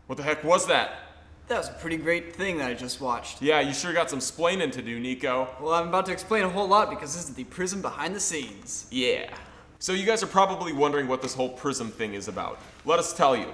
What the heck was that? That was a pretty great thing that I just watched. Yeah, you sure got some splaining to do, Nico. Well, I'm about to explain a whole lot because this is the Prism behind the scenes. Yeah. So you guys are probably wondering what this whole Prism thing is about. Let us tell you.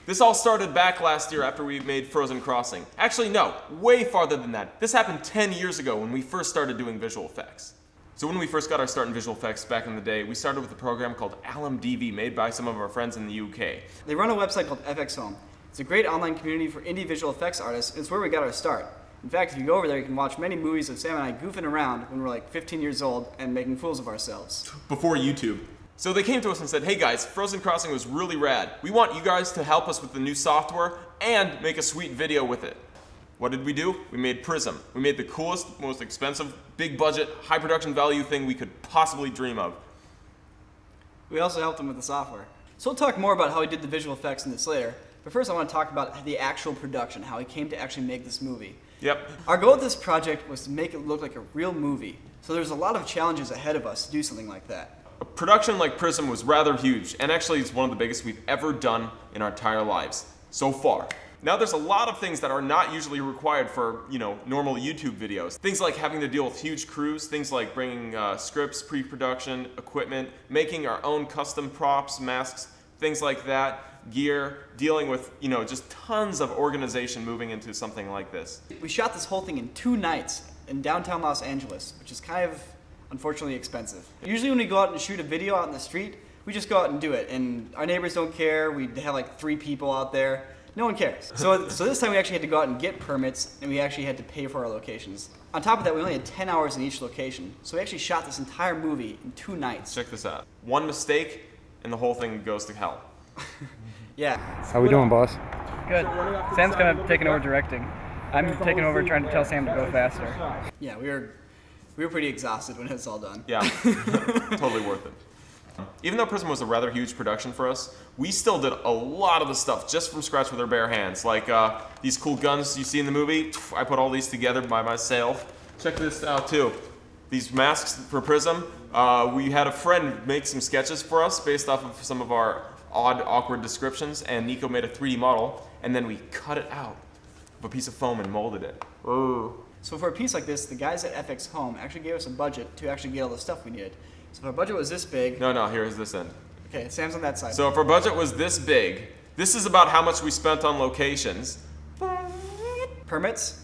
This all started back last year after we made Frozen Crossing. Actually, no, way farther than that. This happened 10 years ago when we first started doing visual effects. So when we first got our start in visual effects back in the day, we started with a program called AlumDV made by some of our friends in the UK. They run a website called FX Home. It's a great online community for indie visual effects artists, and it's where we got our start. In fact, if you go over there, you can watch many movies of Sam and I goofing around when we're like 15 years old and making fools of ourselves. Before YouTube. So they came to us and said, hey guys, Frozen Crossing was really rad. We want you guys to help us with the new software and make a sweet video with it. What did we do? We made Prism. We made the coolest, most expensive, big budget, high production value thing we could possibly dream of. We also helped them with the software. So we'll talk more about how we did the visual effects in this later. But first I want to talk about the actual production, how we came to actually make this movie. Yep. Our goal with this project was to make it look like a real movie. So there's a lot of challenges ahead of us to do something like that. A production like Prism was rather huge, and actually it's one of the biggest we've ever done in our entire lives, so far. Now there's a lot of things that are not usually required for, normal YouTube videos. Things like having to deal with huge crews, things like bringing scripts, pre-production, equipment, making our own custom props, masks, things like that, gear, dealing with, just tons of organization moving into something like this. We shot this whole thing in 2 nights in downtown Los Angeles, which is kind of, unfortunately, expensive. Usually when we go out and shoot a video out in the street, we just go out and do it, and our neighbors don't care. We have like 3 people out there. No one cares. So this time we actually had to go out and get permits, and we actually had to pay for our locations. On top of that, we only had 10 hours in each location, so we actually shot this entire movie in 2 nights. Check this out. One mistake, and the whole thing goes to hell. Yeah. How we doing, boss? Good. Sam's kind of taking over directing. I'm taking over trying to tell Sam to go faster. Yeah, we were pretty exhausted when it's all done. Yeah, totally worth it. Even though Prism was a rather huge production for us, we still did a lot of the stuff just from scratch with our bare hands. Like these cool guns you see in the movie, I put all these together by myself. Check this out too. These masks for Prism, we had a friend make some sketches for us based off of some of our odd, awkward descriptions, and Nico made a 3D model, and then we cut it out of a piece of foam and molded it. Ooh. So for a piece like this, the guys at FX Home actually gave us a budget to actually get all the stuff we needed. So if our budget was this big... No, here's this end. Okay, Sam's on that side. So if our budget was this big, this is about how much we spent on locations. Permits.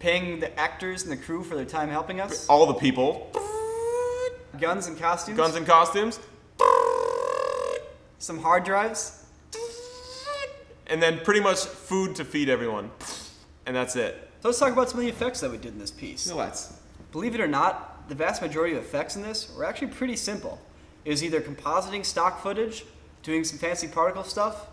Paying the actors and the crew for their time helping us. All the people. Guns and costumes. Guns and costumes. Some hard drives. And then pretty much food to feed everyone. And that's it. So let's talk about some of the effects that we did in this piece. No, let's. Believe it or not, the vast majority of effects in this were actually pretty simple. It was either compositing stock footage, doing some fancy particle stuff,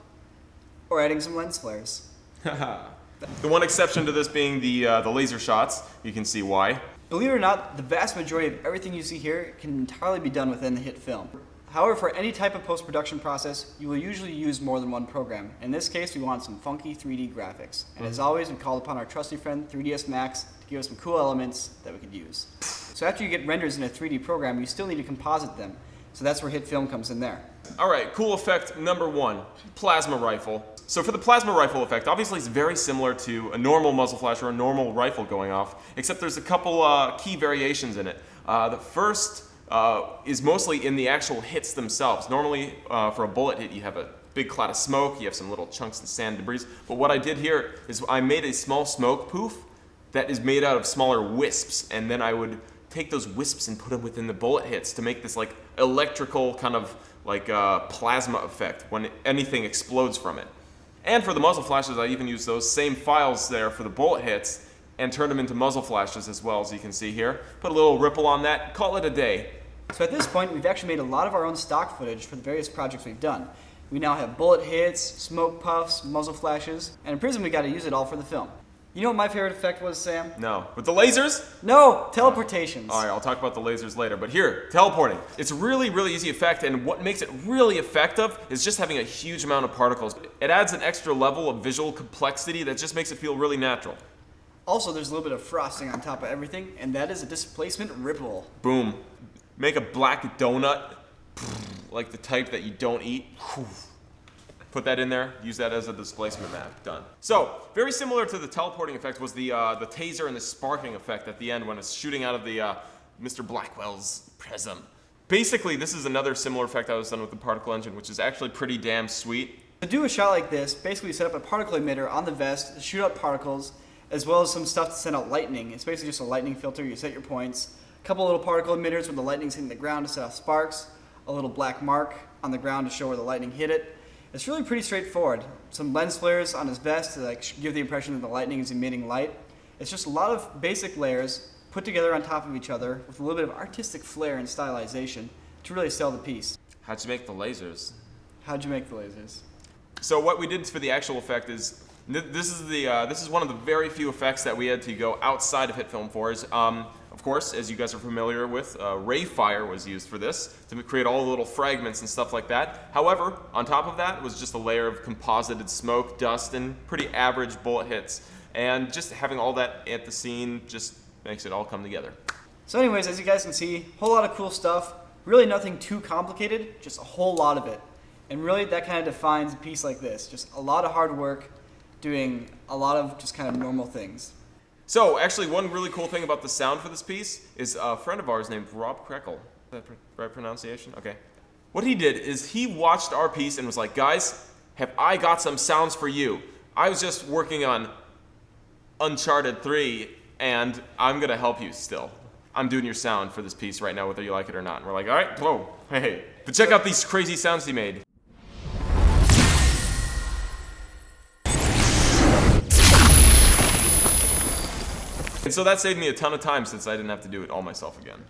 or adding some lens flares. The one exception to this being the laser shots. You can see why. Believe it or not, the vast majority of everything you see here can entirely be done within the hit film. However, for any type of post-production process, you will usually use more than one program. In this case, we want some funky 3D graphics. And as always, we called upon our trusty friend 3ds Max to give us some cool elements that we could use. So after you get renders in a 3D program, you still need to composite them. So that's where hit film comes in there. All right, cool effect number 1, plasma rifle. So for the plasma rifle effect, obviously it's very similar to a normal muzzle flash or a normal rifle going off, except there's a couple key variations in it. The first is mostly in the actual hits themselves. Normally, for a bullet hit, you have a big cloud of smoke, you have some little chunks of sand debris. But what I did here is I made a small smoke poof that is made out of smaller wisps, and then I would take those wisps and put them within the bullet hits to make this like electrical kind of like plasma effect when anything explodes from it. And for the muzzle flashes, I even used those same files there for the bullet hits and turned them into muzzle flashes as well, as you can see here. Put a little ripple on that, call it a day. So at this point, we've actually made a lot of our own stock footage for the various projects we've done. We now have bullet hits, smoke puffs, muzzle flashes, and in Prism we got to use it all for the film. You know what my favorite effect was, Sam? No. With the lasers? No! Teleportations. All right, I'll talk about the lasers later. But here, teleporting. It's a really, really easy effect, and what makes it really effective is just having a huge amount of particles. It adds an extra level of visual complexity that just makes it feel really natural. Also, there's a little bit of frosting on top of everything, and that is a displacement ripple. Boom. Make a black donut, like the type that you don't eat. Put that in there, use that as a displacement map, done. So, very similar to the teleporting effect was the taser and the sparking effect at the end when it's shooting out of the Mr. Blackwell's Prism. Basically, this is another similar effect that was done with the particle engine, which is actually pretty damn sweet. To do a shot like this, basically set up a particle emitter on the vest to shoot out particles, as well as some stuff to send out lightning. It's basically just a lightning filter. You set your points. A couple little particle emitters when the lightning's hitting the ground to set off sparks. A little black mark on the ground to show where the lightning hit it. It's really pretty straightforward. Some lens flares on his vest to give the impression that the lightning is emitting light. It's just a lot of basic layers put together on top of each other with a little bit of artistic flair and stylization to really sell the piece. How'd you make the lasers? How'd you make the lasers? So what we did for the actual effect is, this is one of the very few effects that we had to go outside of HitFilm for. Of course, as you guys are familiar with, ray fire was used for this to create all the little fragments and stuff like that. However, on top of that was just a layer of composited smoke, dust, and pretty average bullet hits. And just having all that at the scene just makes it all come together. So anyways, as you guys can see, a whole lot of cool stuff. Really nothing too complicated, just a whole lot of it. And really that kind of defines a piece like this. Just a lot of hard work doing a lot of just kind of normal things. So actually one really cool thing about the sound for this piece is a friend of ours named Rob Krekel. Is that right pronunciation? Okay. What he did is he watched our piece and was like, guys, have I got some sounds for you? I was just working on Uncharted 3 and I'm going to help you still. I'm doing your sound for this piece right now, whether you like it or not. And we're like, all right, whoa, hey. But check out these crazy sounds he made. And so that saved me a ton of time since I didn't have to do it all myself again.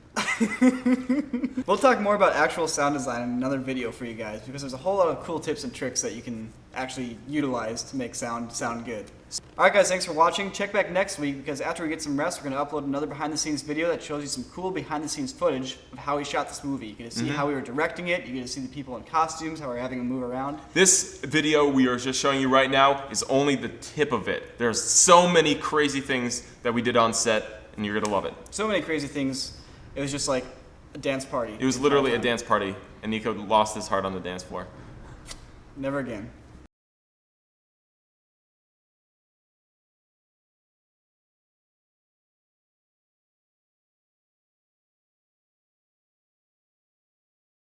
We'll talk more about actual sound design in another video for you guys because there's a whole lot of cool tips and tricks that you can actually utilize to make sound good. Alright guys, thanks for watching. Check back next week because after we get some rest, we're going to upload another behind the scenes video that shows you some cool behind the scenes footage of how we shot this movie. You get to see how we were directing it, you get to see the people in costumes, how we're having them move around. This video we are just showing you right now is only the tip of it. There's so many crazy things that we did on set and you're going to love it. So many crazy things. It was just like a dance party. It was literally a dance party and Nico lost his heart on the dance floor. Never again.